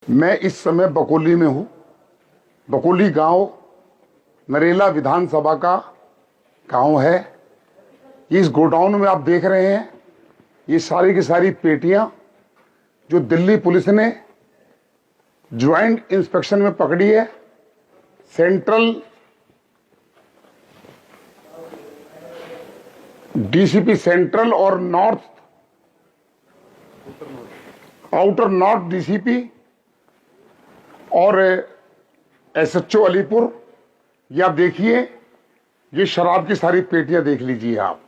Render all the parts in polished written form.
मैं इस समय बकोली में हूँ। बकोली गांव नरेला विधानसभा का गांव है। इस गोडाउन में आप देख रहे हैं ये सारी की सारी पेटियां जो दिल्ली पुलिस ने ज्वाइंट इंस्पेक्शन में पकड़ी है। सेंट्रल डीसीपी सेंट्रल और नॉर्थ आउटर नॉर्थ डीसीपी और एसएचओ अलीपुर, ये आप देखिए, ये शराब की सारी पेटियां देख लीजिए आप।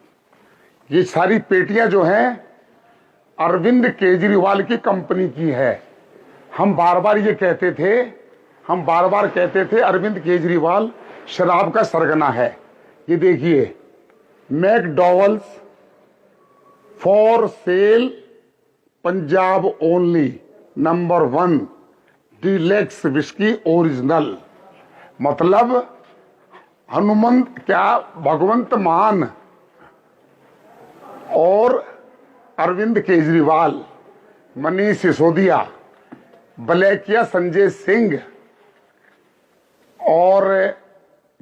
ये सारी पेटियां जो हैं अरविंद केजरीवाल की कंपनी की है। हम बार बार कहते थे अरविंद केजरीवाल शराब का सरगना है। ये देखिए, McDowell's for sale Punjab only number 1 deluxe whisky original. मतलब हनुमंत क्या भगवंत मान और अरविंद केजरीवाल, मनीष सिसोदिया, ब्लैकिया संजय सिंह, और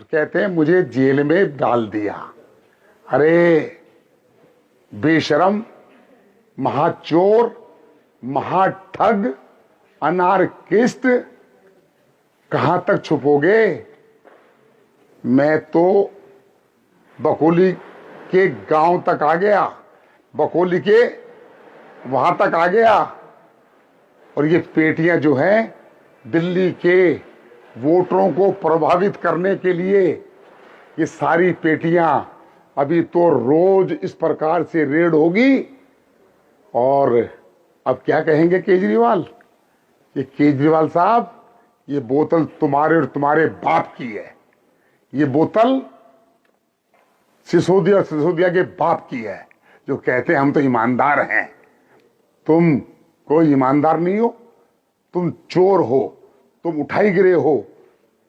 कहते हैं मुझे जेल में डाल दिया। अरे बेशरम, महाचोर, महाठग, अनारकिस्ट, कहां तक छुपोगे? मैं तो बकोली के गांव तक आ गया, बकोली के वहां तक आ गया। और ये पेटियां जो हैं दिल्ली के वोटरों को प्रभावित करने के लिए, ये सारी पेटियां अभी तो रोज इस प्रकार से रेड होगी। और अब क्या कहेंगे केजरीवाल? ये केजरीवाल साहब, ये बोतल तुम्हारे और तुम्हारे बाप की है। ये बोतल सिसोदिया और सिसोदिया के बाप की है, जो कहते हैं हम तो ईमानदार हैं। तुम कोई ईमानदार नहीं हो, तुम चोर हो, तुम उठाई गिरे हो,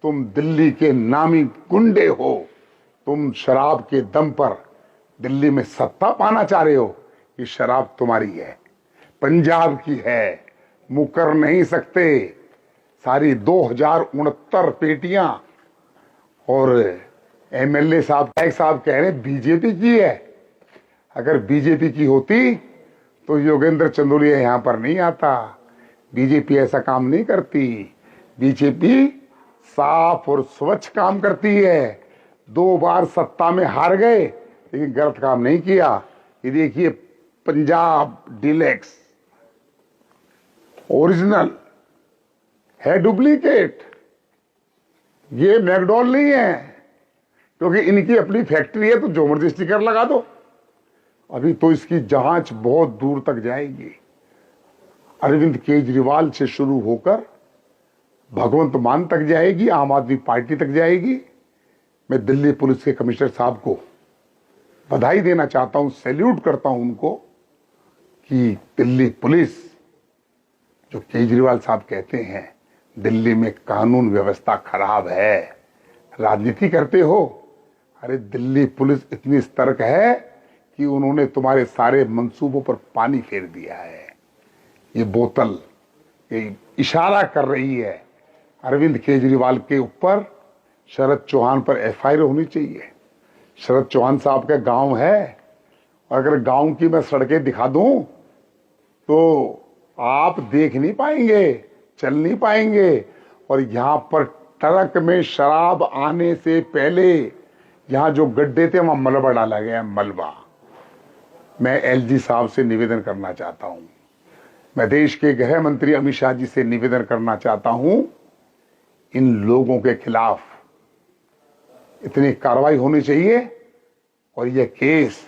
तुम दिल्ली के नामी गुंडे हो, तुम शराब के दम पर दिल्ली में सत्ता पाना चाह रहे हो। ये शराब तुम्हारी है, पंजाब की है, मुकर नहीं सकते। सारी 2069 पेटियां। और एमएलए साहब कह रहे हैं बीजेपी की है। अगर बीजेपी की होती तो योगेंद्र चंदोलिया यहां पर नहीं आता। बीजेपी ऐसा काम नहीं करती। बीजेपी साफ और स्वच्छ काम करती है। 2 बार सत्ता में हार गए लेकिन गलत काम नहीं किया। ये देखिए, पंजाब डीलक्स ओरिजिनल है, डुप्लीकेट। ये मैकडॉल नहीं है, क्योंकि इनकी अपनी फैक्ट्री है तो जो मर्जी स्टिकर लगा दो। अभी तो इसकी जांच बहुत दूर तक जाएगी। अरविंद केजरीवाल से शुरू होकर भगवंत मान तक जाएगी, आम आदमी पार्टी तक जाएगी। मैं दिल्ली पुलिस के कमिश्नर साहब को बधाई देना चाहता हूं, सैल्यूट करता हूं उनको कि दिल्ली पुलिस, जो केजरीवाल साहब कहते हैं दिल्ली में कानून व्यवस्था खराब है, राजनीति करते हो। अरे दिल्ली पुलिस इतनी सतर्क है कि उन्होंने तुम्हारे सारे मंसूबों पर पानी फेर दिया है। ये बोतल ये इशारा कर रही है अरविंद केजरीवाल के ऊपर। शरद चौहान पर एफआईआर होनी चाहिए। शरद चौहान साहब का गांव है, और अगर गांव की मैं सड़कें दिखा दूं तो आप देख नहीं पाएंगे, चल नहीं पाएंगे। और यहां पर ट्रक में शराब आने से पहले यहां जो गड्ढे थे वहां मलबा डाला गया, मलबा। मैं एलजी साहब से निवेदन करना चाहता हूं, मैं देश के गृह मंत्री अमित शाह जी से निवेदन करना चाहता हूं, इन लोगों के खिलाफ इतनी कार्रवाई होनी चाहिए। और यह केस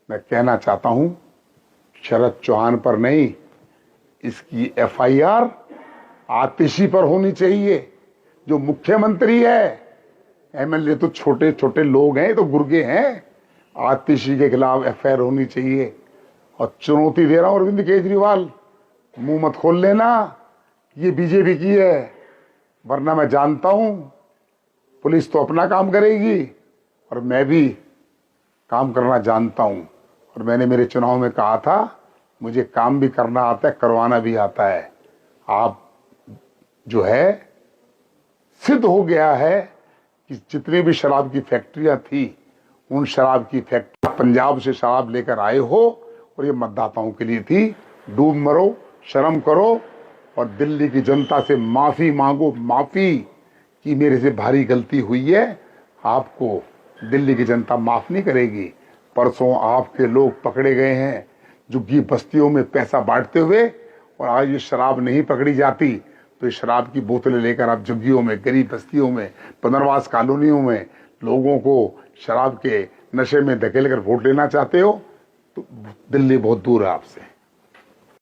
मैं कहना चाहता हूं शरद चौहान पर नहीं, इसकी एफआईआर आतिशी पर होनी चाहिए, जो मुख्यमंत्री है। एमएलए तो छोटे छोटे लोग हैं, तो गुर्गे हैं। आतिशी के खिलाफ एफआईआर होनी चाहिए। और चुनौती दे रहा हूं अरविंद केजरीवाल, मुंह मत खोल लेना ये बीजेपी की है, वरना मैं जानता हूं पुलिस तो अपना काम करेगी और मैं भी काम करना जानता हूं। और मैंने मेरे चुनाव में कहा था मुझे काम भी करना आता है, करवाना भी आता है। आप जो है सिद्ध हो गया है कि जितने भी शराब की फैक्ट्रियां थी, उन शराब की फैक्ट्री पंजाब से शराब लेकर आए हो और ये मतदाताओं के लिए थी। डूब मरो, शर्म करो और दिल्ली की जनता से माफी मांगो, माफी कि मेरे से भारी गलती हुई है। आपको दिल्ली की जनता माफ नहीं करेगी। परसों आपके लोग पकड़े गए हैं झुग्गी बस्तियों में पैसा बांटते हुए, और आज ये शराब नहीं पकड़ी जाती तो इस शराब की बोतलें लेकर आप झुग्गियों में, गरीब बस्तियों में, पुनर्वास कॉलोनियों में लोगों को शराब के नशे में धकेल कर वोट लेना चाहते हो, तो दिल्ली बहुत दूर है आपसे।